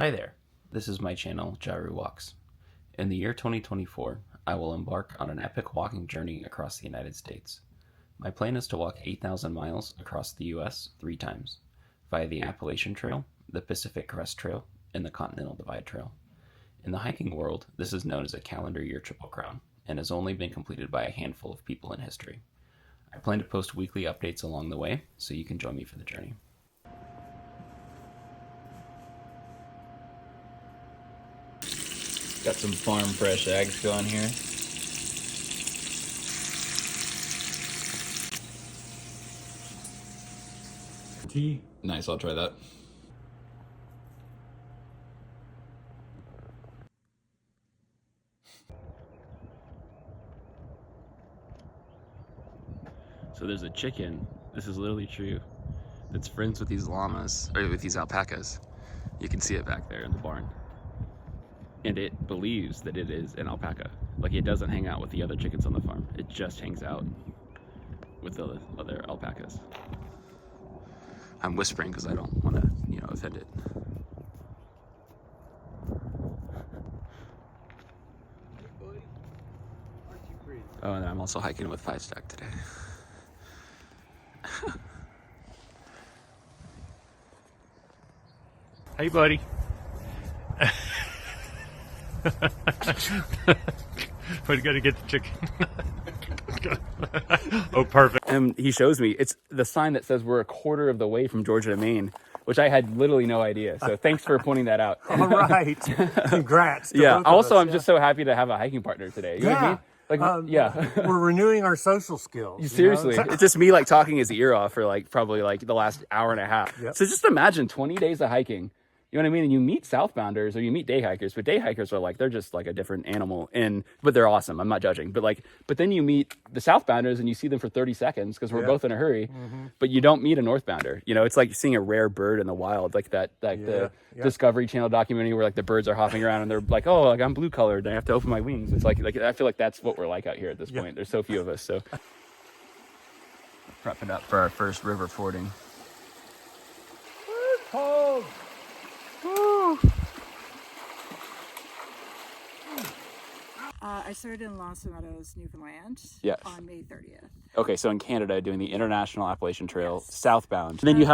Hi there, this is my channel, Jaru Walks. In the year 2024, I will embark on an epic walking journey across the United States. My plan is to walk 8,000 miles across the US 3 times, via the Appalachian Trail, the Pacific Crest Trail, and the Continental Divide Trail. In the hiking world, this is known as a calendar year Triple Crown, and has only been completed by a handful of people in history. I plan to post weekly updates along the way, so you can join me for the journey. Got some farm fresh eggs going here. Tea. Nice, I'll try that. So there's a chicken, this is literally true, that's friends with these llamas, or with these alpacas. You can see it back there in the barn. And it believes that it is an alpaca. Like, it doesn't hang out with the other chickens on the farm. It just hangs out with the other alpacas. I'm whispering because I don't want to, offend it. Oh, and I'm also hiking with 5 Stack today. Hey, buddy. But you gotta get the chicken. Oh, perfect. And he shows me, it's the sign that says we're a quarter of the way from Georgia to Maine, which I had literally no idea. So thanks for pointing that out. All right. Congrats. Yeah. Also, I'm just so happy to have a hiking partner today. You know what I mean? Like, yeah. We're renewing our social skills. Seriously, it's just me like talking his ear off for like probably like the last hour and a half. Yep. So just imagine 20 days of hiking. You know what I mean? And you meet southbounders or you meet day hikers, but day hikers are like, they're just like a different animal, but they're awesome. I'm not judging, but then you meet the southbounders and you see them for 30 seconds because we're both in a hurry, but you don't meet a northbounder. You know, it's like seeing a rare bird in the wild, like the Discovery Channel documentary where like the birds are hopping around and they're like, oh, like I'm blue colored and I have to open my wings. It's like I feel like that's what we're like out here at this point. There's so few of us. So prepping up for our first river fording. It's cold. I started in Los Meadows, Newfoundland on May 30th. Okay, so in Canada, doing the International Appalachian Trail southbound. And then you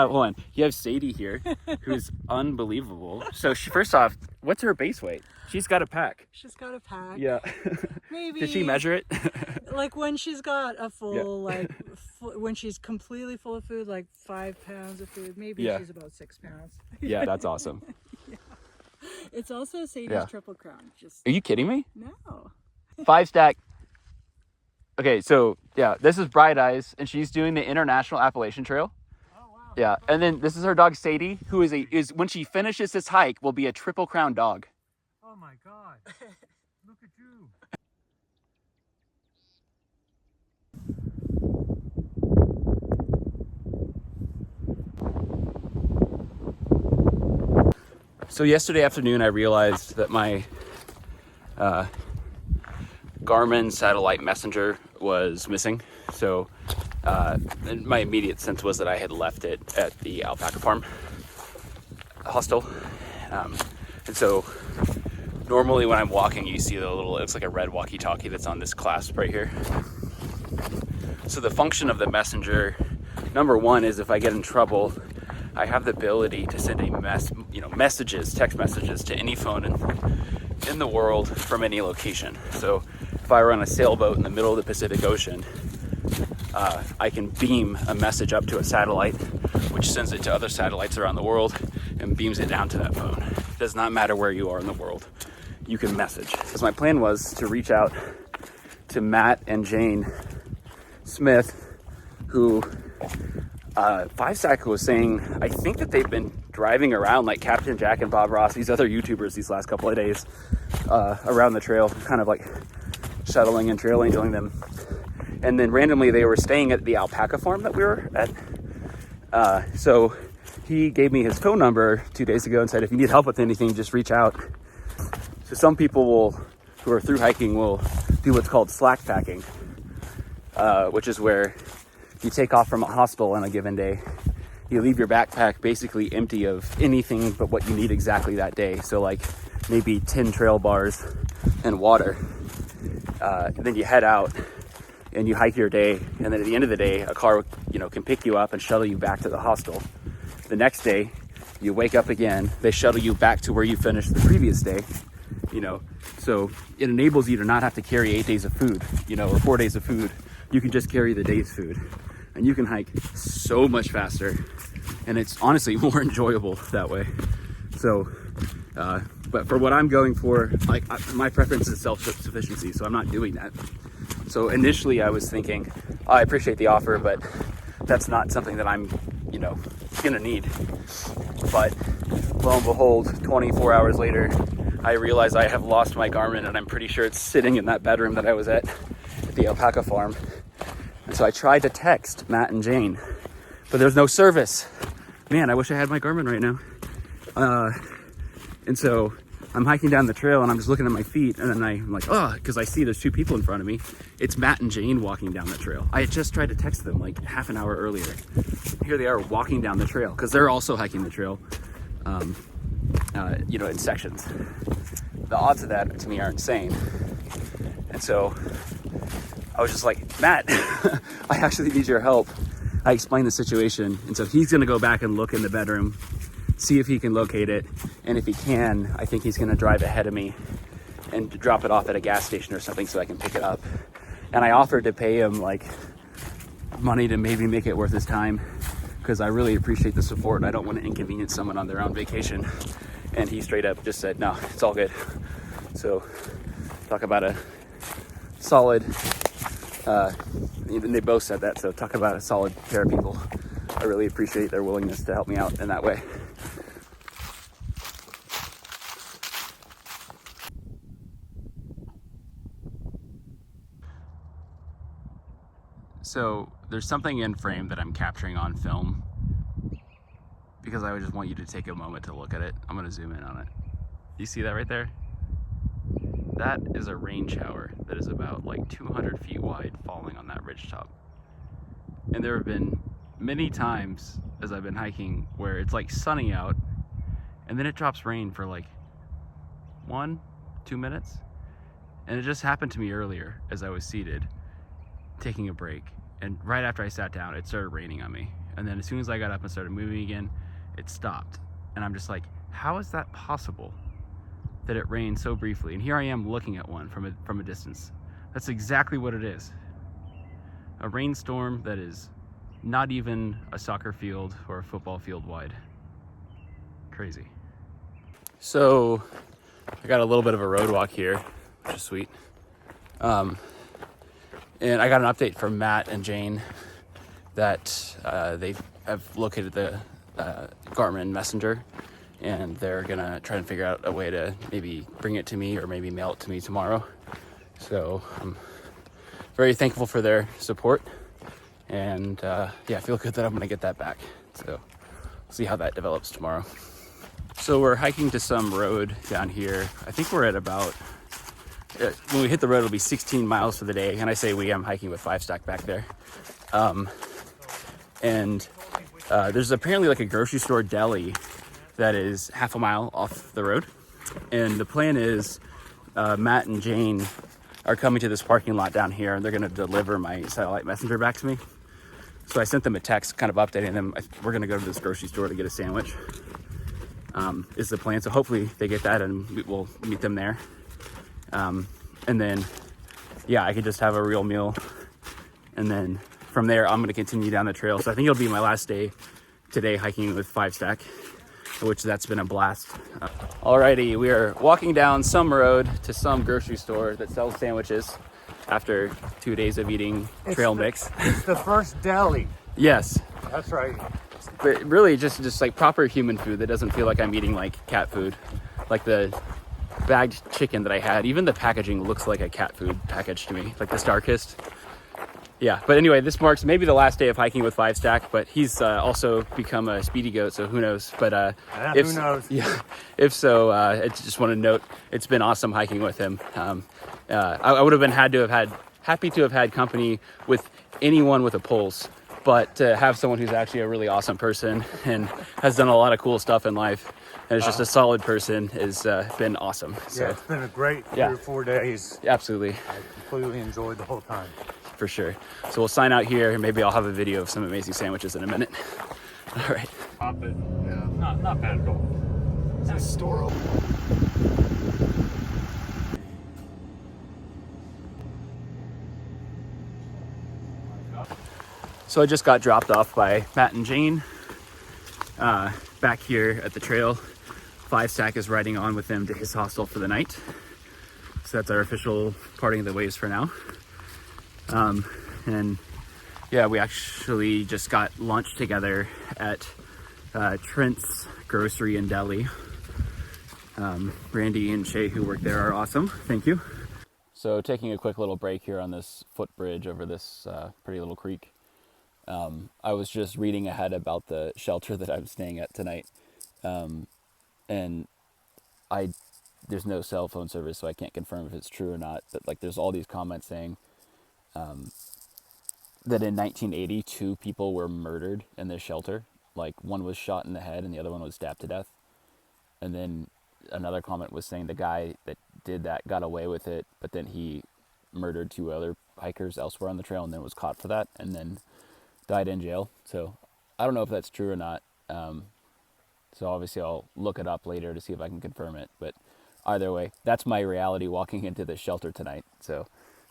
have Sadie here, who's unbelievable. So first off, what's her base weight? She's got a pack. She's got a pack. Yeah. Maybe. Did she measure it? Like when she's got a full, when she's completely full of food, like 5 pounds of food, maybe she's about 6 pounds. Yeah, that's awesome. It's also Sadie's Triple Crown. Are you kidding me? No. 5 Stack. Okay, so this is Bright Eyes, and she's doing the International Appalachian Trail. Oh, wow. Yeah, and then this is her dog Sadie, who is when she finishes this hike will be a Triple Crown dog. Oh, my God. Look at you. So yesterday afternoon, I realized that my Garmin satellite messenger was missing. So my immediate sense was that I had left it at the alpaca farm hostel. And so normally when I'm walking, you see it looks like a red walkie-talkie that's on this clasp right here. So the function of the messenger, number one, is if I get in trouble, I have the ability to send text messages to any phone in the world from any location. So if I were on a sailboat in the middle of the Pacific Ocean, I can beam a message up to a satellite, which sends it to other satellites around the world and beams it down to that phone. It does not matter where you are in the world. You can message. Because my plan was to reach out to Matt and Jane Smith, who 5 Stack was saying, I think that they've been driving around like Captain Jack and Bob Ross, these other YouTubers these last couple of days around the trail, kind of like shuttling and trail angeling them. And then randomly they were staying at the alpaca farm that we were at. So he gave me his phone number 2 days ago and said, if you need help with anything, just reach out. So some people who are through hiking will do what's called slack packing, which is where you take off from a hostel on a given day you leave your backpack basically empty of anything but what you need exactly that day. So like maybe 10 trail bars and water. Then you head out and you hike your day. And then at the end of the day, a car, can pick you up and shuttle you back to the hostel. The next day, you wake up again, they shuttle you back to where you finished the previous day, so it enables you to not have to carry 8 days of food, or 4 days of food. You can just carry the day's food, and you can hike so much faster, and it's honestly more enjoyable that way. So, but for what I'm going for, my preference is self-sufficiency, so I'm not doing that. So initially I was thinking, I appreciate the offer, but that's not something that I'm, gonna need. But lo and behold, 24 hours later, I realize I have lost my Garmin, and I'm pretty sure it's sitting in that bedroom that I was at the alpaca farm. And so I tried to text Matt and Jane, but there's no service. Man, I wish I had my Garmin right now. And so I'm hiking down the trail and I'm just looking at my feet, and then I'm like, because I see there's 2 people in front of me. It's Matt and Jane walking down the trail. I had just tried to text them like half an hour earlier. Here they are walking down the trail because they're also hiking the trail, in sections. The odds of that to me are insane. And so I was just like, Matt, I actually need your help. I explained the situation. And so he's going to go back and look in the bedroom, see if he can locate it. And if he can, I think he's going to drive ahead of me and drop it off at a gas station or something so I can pick it up. And I offered to pay him like money to maybe make it worth his time, because I really appreciate the support. I don't want to inconvenience someone on their own vacation. And he straight up just said, no, it's all good. So talk about a solid, even they both said that. So talk about a solid pair of people. I really appreciate their willingness to help me out in that way. So there's something in frame that I'm capturing on film because I would just want you to take a moment to look at it. I'm gonna zoom in on it. You see that right there? That is a rain shower that is about like 200 feet wide falling on that ridgetop. And there have been many times as I've been hiking where it's like sunny out and then it drops rain for like 1-2 minutes. And it just happened to me earlier as I was seated taking a break, and right after I sat down it started raining on me, and then as soon as I got up and started moving again it stopped. And I'm just like, how is that possible that it rained so briefly? And here I am looking at one from a distance. That's exactly what it is. A rainstorm that is not even a soccer field or a football field wide. Crazy. So I got a little bit of a road walk here, which is sweet. And I got an update from Matt and Jane that they have located the Garmin messenger, and they're gonna try and figure out a way to maybe bring it to me or maybe mail it to me tomorrow. So I'm very thankful for their support, and I feel good that I'm gonna get that back. So we'll see how that develops tomorrow. So we're hiking to some road down here. I think we're at about, when we hit the road, it'll be 16 miles for the day. And I say I'm hiking with 5-stack back there. There's apparently like a grocery store deli that is half a mile off the road. And the plan is Matt and Jane are coming to this parking lot down here, and they're gonna deliver my satellite messenger back to me. So I sent them a text kind of updating them. We're gonna go to this grocery store to get a sandwich, is the plan. So hopefully they get that and we'll meet them there. And then, I could just have a real meal. And then from there, I'm going to continue down the trail. So I think it'll be my last day today hiking with 5-stack, which that's been a blast. Alrighty, we are walking down some road to some grocery store that sells sandwiches after 2 days of eating trail mix. It's the first deli. Yes. That's right. But really just like proper human food that doesn't feel like I'm eating like cat food. Like the bagged chicken that I had, even the packaging looks like a cat food package to me, like the Star-Kissed. Yeah, but anyway, this marks maybe the last day of hiking with 5-stack, but he's also become a speedy goat, so who knows. But who knows? Yeah, if so, I just want to note it's been awesome hiking with him. I would have been happy to have had company with anyone with a pulse but to have someone who's actually a really awesome person and has done a lot of cool stuff in life and is just a solid person has been awesome. So Yeah, it's been a great 3 or 4 days. absolutely, I completely enjoyed the whole time. for sure. So we'll sign out here, and maybe I'll have a video of some amazing sandwiches in a minute. All right. Pop it. Yeah. Not bad at all. Is this store open? So I just got dropped off by Matt and Jane back here at the trail. 5 Stack is riding on with them to his hostel for the night. So that's our official parting of the ways for now. And yeah, we actually just got lunch together at Trent's Grocery in Delhi. Randy and Shay, who work there, are awesome. Thank you. So taking a quick little break here on this footbridge over this pretty little creek. I was just reading ahead about the shelter that I'm staying at tonight. And there's no cell phone service, so I can't confirm if it's true or not. But like, there's all these comments saying that in 1980, 2 people were murdered in this shelter. Like, one was shot in the head and the other one was stabbed to death. And then another comment was saying the guy that did that got away with it, but then he murdered 2 other hikers elsewhere on the trail and then was caught for that and then died in jail. So I don't know if that's true or not. So obviously I'll look it up later to see if I can confirm it. But either way, that's my reality walking into this shelter tonight. So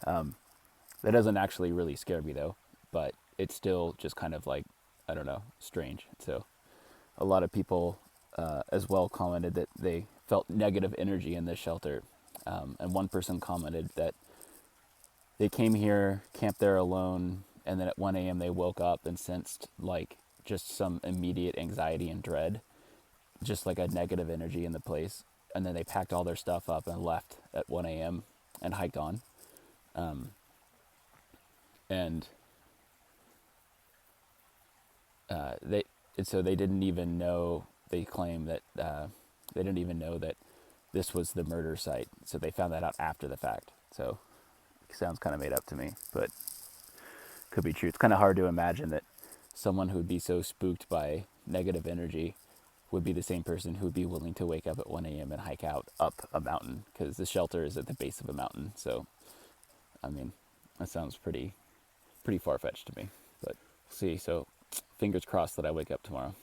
that doesn't actually really scare me though, but it's still just kind of like, I don't know, strange. So a lot of people as well commented that they felt negative energy in this shelter. And one person commented that they came here, camped there alone, and then at 1 a.m. they woke up and sensed like just some immediate anxiety and dread, just like a negative energy in the place. And then they packed all their stuff up and left at 1 a.m. and hiked on. So they didn't even know, they claim that they didn't even know that this was the murder site. So they found that out after the fact. So it sounds kind of made up to me, but could be true. It's kind of hard to imagine that someone who would be so spooked by negative energy would be the same person who would be willing to wake up at 1 a.m. and hike out up a mountain, because the shelter is at the base of a mountain. So, I mean, that sounds pretty far-fetched to me, but we'll see. So fingers crossed that I wake up tomorrow.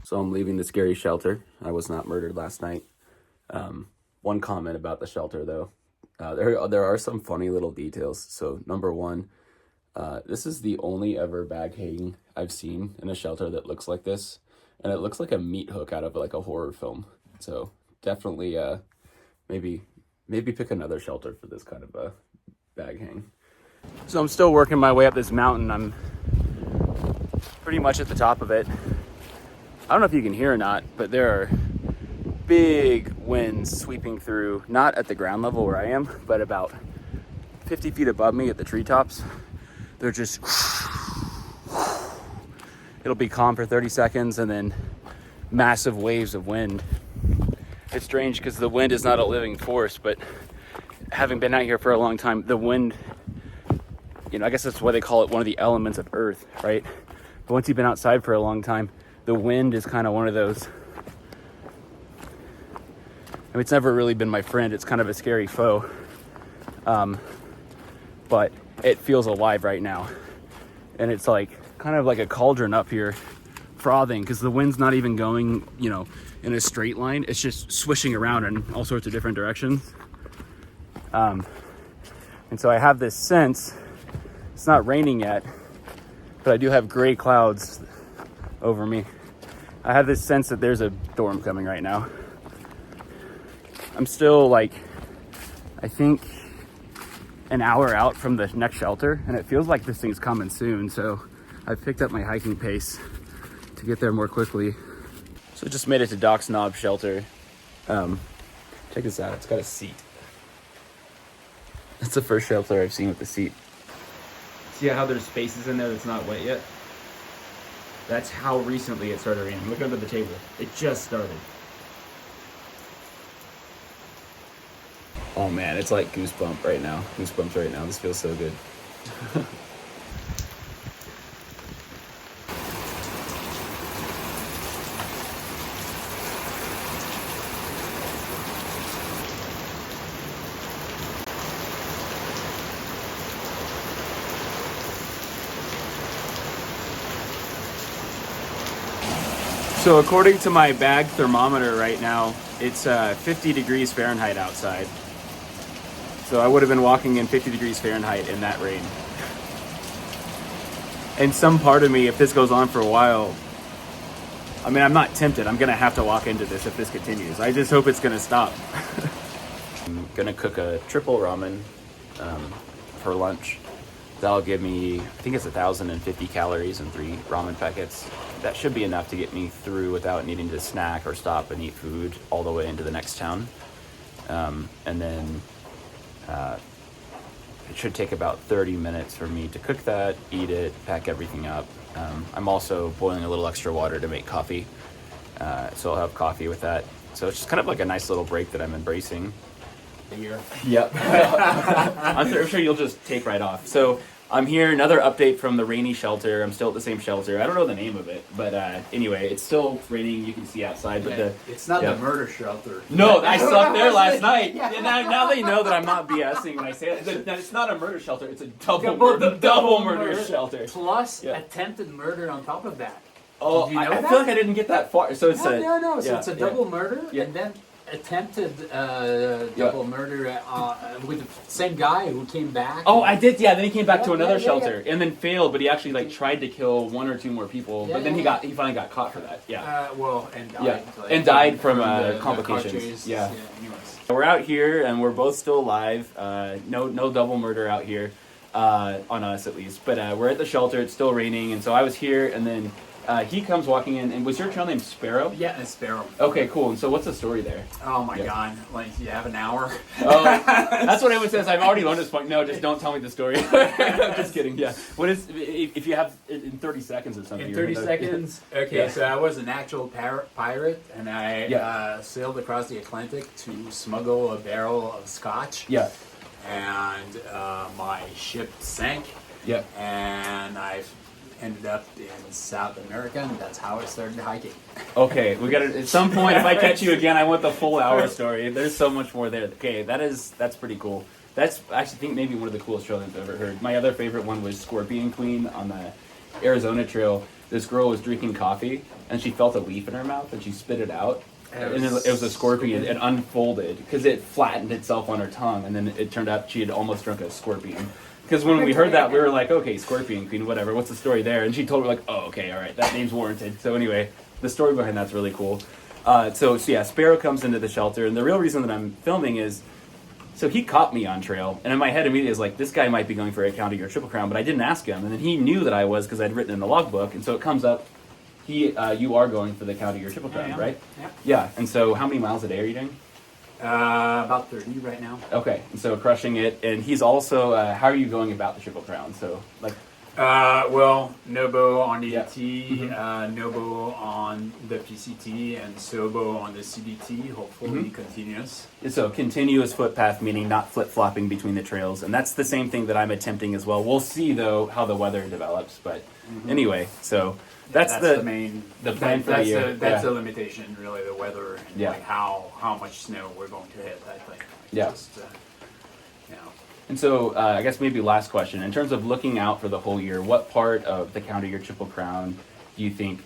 So I'm leaving the scary shelter. I was not murdered last night. One comment about the shelter, though. There are some funny little details. So number one, this is the only ever bag hang I've seen in a shelter that looks like this. And it looks like a meat hook out of like a horror film. So definitely maybe pick another shelter for this kind of a bag hang. So I'm still working my way up this mountain. I'm pretty much at the top of it. I don't know if you can hear or not, but there are big winds sweeping through, not at the ground level where I am, but about 50 feet above me at the treetops. They're just, it'll be calm for 30 seconds and then massive waves of wind. It's strange because the wind is not a living force, but having been out here for a long time, the wind, I guess that's why they call it one of the elements of Earth, right? But once you've been outside for a long time, the wind is kind of one of those, it's never really been my friend. It's kind of a scary foe. But it feels alive right now. And it's like, kind of like a cauldron up here, frothing, because the wind's not even going, in a straight line. It's just swishing around in all sorts of different directions. And so I have this sense, it's not raining yet, but I do have gray clouds over me. I have this sense that there's a storm coming right now. I'm still I think an hour out from the next shelter, and it feels like this thing's coming soon. So I've picked up my hiking pace to get there more quickly. So just made it to Doc's Knob shelter. Check this out, it's got a seat. That's the first shelter I've seen with the seat. See how there's spaces in there that's not wet yet? That's how recently it started raining. Look under the table. It just started. Oh man, it's like goosebumps right now. Goosebumps right now. This feels so good. So according to my bag thermometer right now, it's 50 degrees Fahrenheit outside. So I would have been walking in 50 degrees Fahrenheit in that rain. And some part of me, if this goes on for a while, I mean, I'm not tempted. I'm gonna have to walk into this if this continues. I just hope it's gonna stop. I'm gonna cook a triple ramen for lunch. That'll give me, I think it's 1,050 calories and 3 ramen packets. That should be enough to get me through without needing to snack or stop and eat food all the way into the next town. And then it should take about 30 minutes for me to cook that, eat it, pack everything up. I'm also boiling a little extra water to make coffee. So I'll have coffee with that. So it's just kind of like a nice little break that I'm embracing. Here. Yep. I'm sure you'll just take right off. So I'm here, another update from the rainy shelter. I'm still at the same shelter. I don't know the name of it, but anyway, it's still raining. You can see outside, but it's not the murder shelter. No, I slept there last night. Yeah. Now they know that I'm not BSing when I say it. That it's not a murder shelter. It's a double murder shelter. Plus attempted murder on top of that. Oh, I feel like I didn't get that far. So it's no. So it's a double murder, and then attempted double murder with the same guy who came back. Oh, I did. Yeah, then he came back to another shelter and then failed, but he actually like tried to kill 1 or 2 more people. But then he finally got caught for that. Yeah. And died. And died from the complications. Yeah. Anyways. We're out here and we're both still alive. No double murder out here, on us at least. But we're at the shelter. It's still raining, and so I was here, and then he comes walking in. And was your trail named Sparrow? Yeah, it's Sparrow. Okay, cool. And so what's the story there? Oh my God! Like you have an hour. Oh, that's what everyone says. I've already learned this point. No, just don't tell me the story. I'm just kidding. Yeah. What is if you have in 30 seconds or something? In 30 seconds. Okay, so I was an actual pirate, and I sailed across the Atlantic to smuggle a barrel of scotch. Yeah. And my ship sank. Yeah. And I ended up in South America, and that's how I started hiking. Okay, we got to at some point. If I catch you again, I want the full hour story. There's so much more there. Okay, that's pretty cool. That's I actually think maybe one of the coolest trails I've ever heard. My other favorite one was Scorpion Queen on the Arizona Trail. This girl was drinking coffee, and she felt a leaf in her mouth, and she spit it out. And it was a scorpion. It unfolded because it flattened itself on her tongue, and then it turned out she had almost drunk a scorpion. Because when we heard that, we were like, okay, Scorpion Queen, whatever, what's the story there? And she told me, like, oh, okay, all right, that name's warranted. So anyway, the story behind that's really cool. So yeah, Sparrow comes into the shelter, and the real reason that I'm filming is, so he caught me on trail, and in my head immediately is like, this guy might be going for a county or triple crown, but I didn't ask him, and then he knew that I was because I'd written in the logbook, and so it comes up, you are going for the county or triple crown, right? Yeah. Yeah, and so how many miles a day are you doing? About 30 right now. Okay, and so crushing it, and he's also, how are you going about the triple crown? So, like... well, Nobo on the ET, Mm-hmm. Nobo on the PCT, and Sobo on the CBT, hopefully continuous. So continuous footpath, meaning not flip-flopping between the trails, and that's the same thing that I'm attempting as well. We'll see, though, how the weather develops, but anyway, so... That's the main plan for the year. That's the limitation, really, the weather and like how much snow we're going to hit. I think. Yeah. Just, And so, I guess maybe last question. In terms of looking out for the whole year, what part of the county or triple crown do you think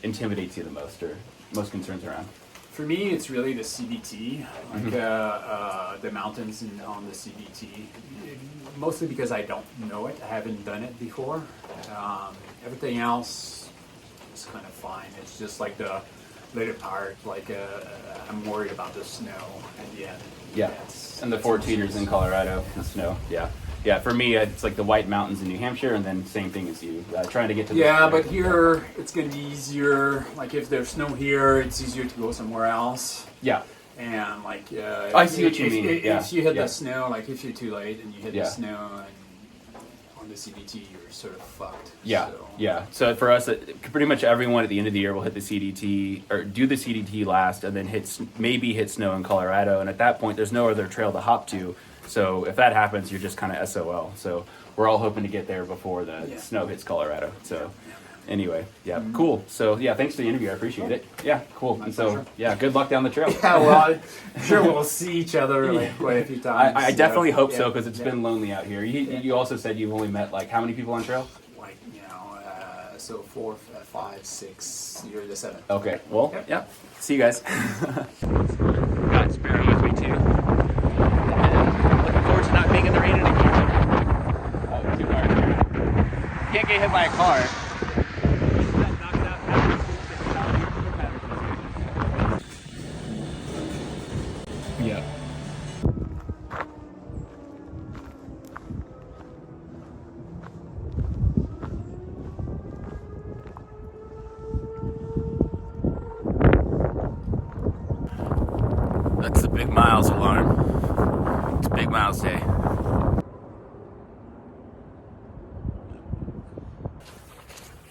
intimidates you the most, or most concerns around? For me, it's really the CBT, like the mountains on the CBT. Mostly because I don't know it. I haven't done it before. Everything else is kind of fine. It's just like the later part, like I'm worried about the snow at the end. Yeah, and the 14ers in Colorado, the snow. Yeah. For me, it's like the White Mountains in New Hampshire, and then same thing as you, trying to get to. But here it's gonna be easier. Like if there's snow here, it's easier to go somewhere else. Yeah. And like I see what you mean. If you hit the snow, like if you're too late and you hit the snow, and on the CBT, you're sort of fucked. Yeah, So, yeah. So for us, pretty much everyone at the end of the year will hit the CDT or do the CDT last, and then maybe hit snow in Colorado. And at that point, there's no other trail to hop to. So if that happens, you're just kind of SOL. So we're all hoping to get there before the snow hits Colorado. So anyway, yeah, cool. So yeah, thanks for the interview. I appreciate it. Yeah, cool. And so yeah, good luck down the trail. Yeah, well, I'm sure we'll see each other like quite a few times. I definitely hope so, because it's been lonely out here. You also said you've only met like how many people on trail? Like, so 4, 5, 6, you're the 7th. Okay, well, yeah. See you guys. Got Sparrow with me too. And looking forward to not being in the rain anymore. Oh, 2 cars. Can't get hit by a car. Yeah. That's the big miles alarm. It's Big Miles Day.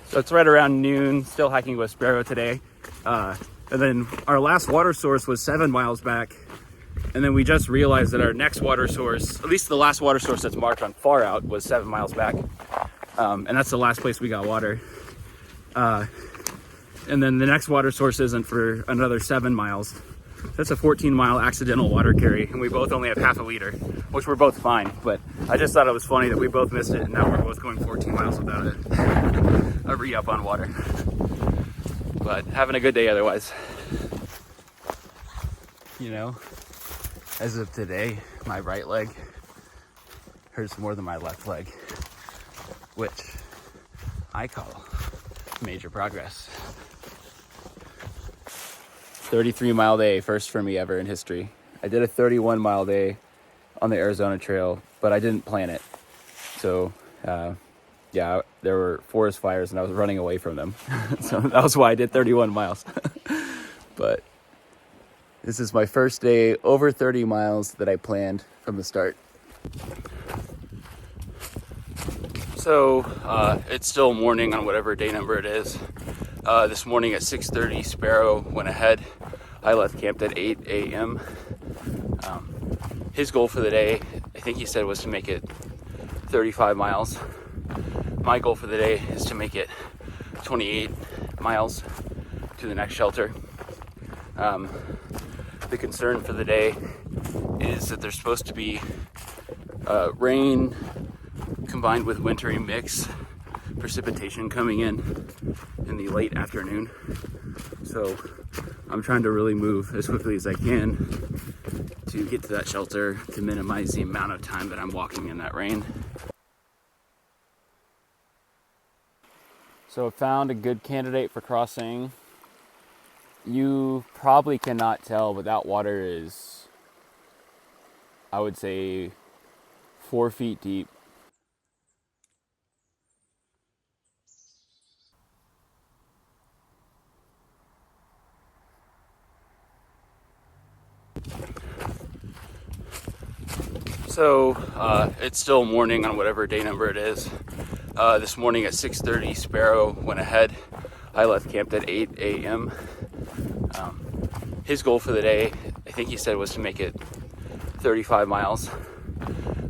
So it's right around noon, still hiking with Sparrow today. And then our last water source was 7 miles back. And then we just realized that our next water source, at least the last water source that's marked on Far Out, was 7 miles back. And that's the last place we got water. And then the next water source isn't for another 7 miles. That's a 14-mile accidental water carry, and we both only have half a liter, which we're both fine. But I just thought it was funny that we both missed it, and now we're both going 14 miles without it. A re-up on water. But having a good day otherwise. You know, as of today, my right leg hurts more than my left leg, which I call major progress. 33-mile day, first for me ever in history. I did a 31-mile day on the Arizona Trail, but I didn't plan it. So, yeah, there were forest fires and I was running away from them. So that was why I did 31 miles. But this is my first day over 30 miles that I planned from the start. So, it's still morning on whatever day number it is. This morning at 6:30, Sparrow went ahead. I left camp at 8 a.m. His goal for the day, I think he said, was to make it 35 miles. My goal for the day is to make it 28 miles to the next shelter. The concern for the day is that there's supposed to be rain combined with wintry mix precipitation coming in the late afternoon. So I'm trying to really move as quickly as I can to get to that shelter to minimize the amount of time that I'm walking in that rain. So I found a good candidate for crossing. You probably cannot tell, but that water is, I would say, 4 feet deep. So it's still morning on whatever day number it is. This morning at 6:30, Sparrow went ahead. I left camp at 8 a.m. His goal for the day, I think he said, was to make it 35 miles.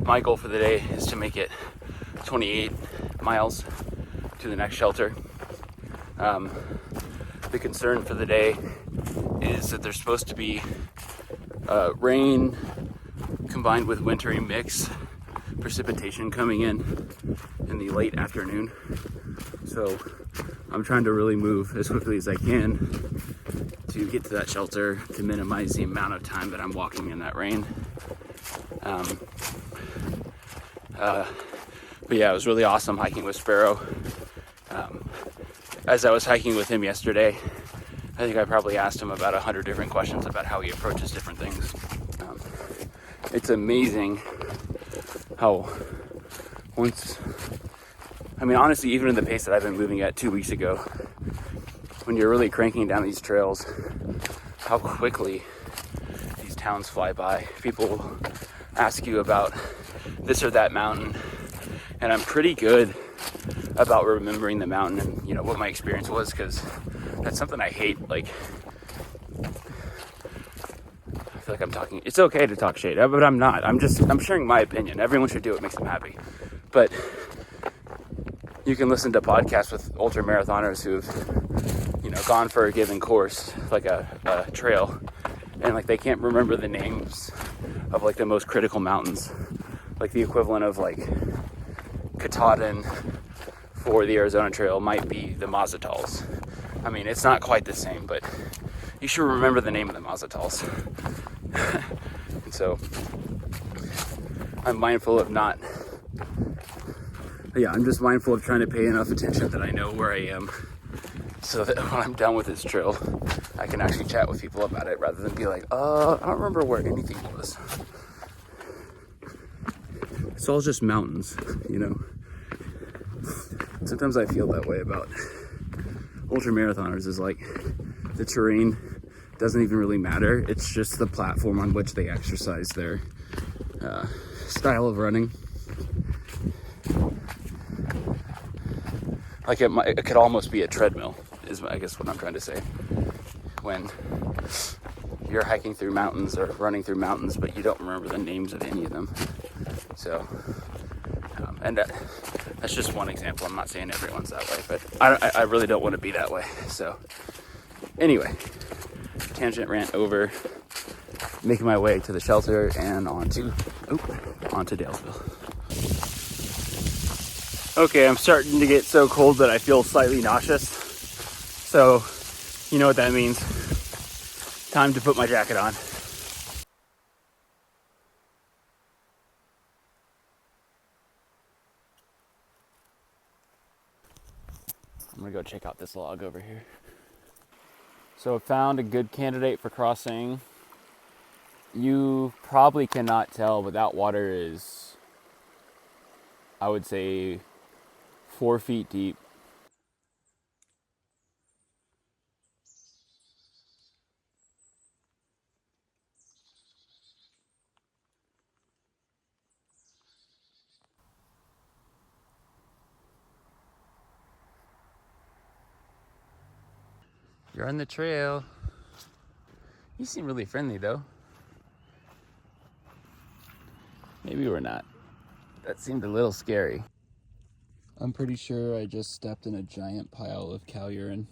My goal for the day is to make it 28 miles to the next shelter. The concern for the day is that there's supposed to be rain combined with wintry mix precipitation coming in the late afternoon. So I'm trying to really move as quickly as I can to get to that shelter to minimize the amount of time that I'm walking in that rain. But yeah, it was really awesome hiking with Sparrow. As I was hiking with him yesterday, I think I probably asked him about 100 different questions about how he approaches different things. It's amazing how honestly, even in the pace that I've been moving at 2 weeks ago, when you're really cranking down these trails, how quickly these towns fly by. People ask you about this or that mountain, And I'm pretty good about remembering the mountain and, you know, what my experience was, because that's something I hate. Like, I feel like I'm talking, it's okay to talk shade, but I'm not. I'm sharing my opinion. Everyone should do what makes them happy. But you can listen to podcasts with ultra marathoners who've, you know, gone for a given course, like a trail, and like they can't remember the names of like the most critical mountains, like the equivalent of like Katahdin for the Arizona Trail might be the Mazatals. I mean, it's not quite the same, but you should remember the name of the Mazatals. And so I'm mindful of not, I'm just mindful of trying to pay enough attention that I know where I am, so that when I'm done with this trail, I can actually chat with people about it rather than be like, I don't remember where anything was. It's all just mountains, you know. Sometimes I feel that way about ultra marathoners, is like the terrain doesn't even really matter. It's just the platform on which they exercise their style of running. Like it could almost be a treadmill, is I guess what I'm trying to say. When you're hiking through mountains or running through mountains, but you don't remember the names of any of them. So, and that's just one example. I'm not saying everyone's that way, but I really don't want to be that way. So, anyway, tangent rant over. Making my way to the shelter and onto Dalesville. Okay, I'm starting to get so cold that I feel slightly nauseous. So, you know what that means. Time to put my jacket on. I'm gonna go check out this log over here. So I found a good candidate for crossing. You probably cannot tell, but that water is, I would say, 4 feet deep. You're on the trail. You seem really friendly though. Maybe we're not. That seemed a little scary. I'm pretty sure I just stepped in a giant pile of cow urine.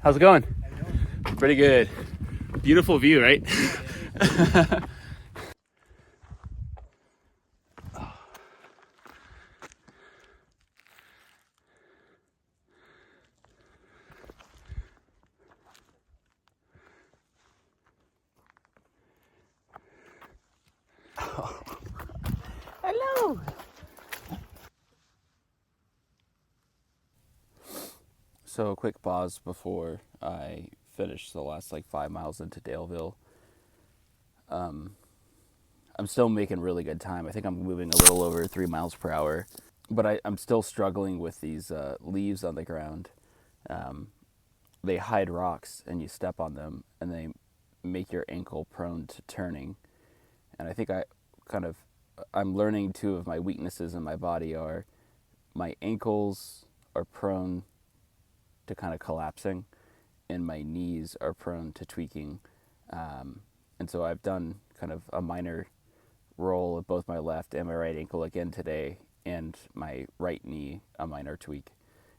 How's it going? How you doing? Pretty good. Beautiful view, right? Yeah. Hello. So a quick pause before I finish the last 5 miles into Daleville. I'm still making really good time. I think I'm moving a little over 3 miles per hour, but I'm still struggling with these leaves on the ground. They hide rocks and you step on them and they make your ankle prone to turning. And I think I'm learning two of my weaknesses in my body are my ankles are prone to kind of collapsing and my knees are prone to tweaking. And so I've done kind of a minor roll of both my left and my right ankle again today, and my right knee a minor tweak.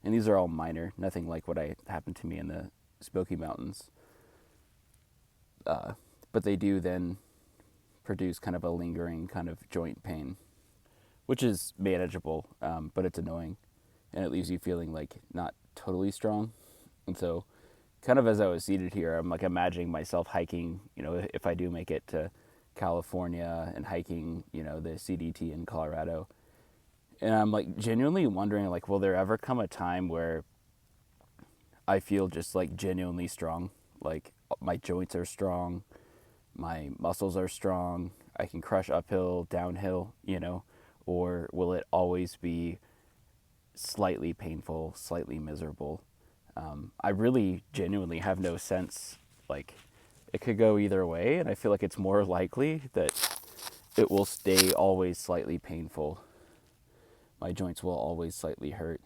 And these are all minor, nothing like what happened to me in the Smoky Mountains. But they do then produce kind of a lingering kind of joint pain, which is manageable, but it's annoying. And it leaves you feeling not totally strong. And so kind of as I was seated here, I'm imagining myself hiking, if I do make it to California and hiking, the CDT in Colorado. And I'm genuinely wondering, will there ever come a time where I feel just genuinely strong? My joints are strong, my muscles are strong, I can crush uphill, downhill, or will it always be slightly painful, slightly miserable? I really genuinely have no sense. Like, it could go either way, and I feel like it's more likely that it will stay always slightly painful. My joints will always slightly hurt.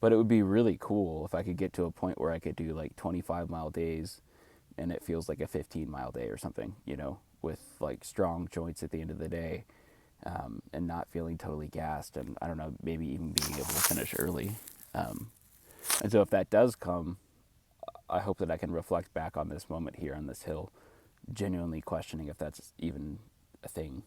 But it would be really cool if I could get to a point where I could do like 25-mile days and it feels like a 15-mile day or something, with like strong joints at the end of the day, and not feeling totally gassed, and I don't know, maybe even being able to finish early. And so if that does come, I hope that I can reflect back on this moment here on this hill, genuinely questioning if that's even a thing.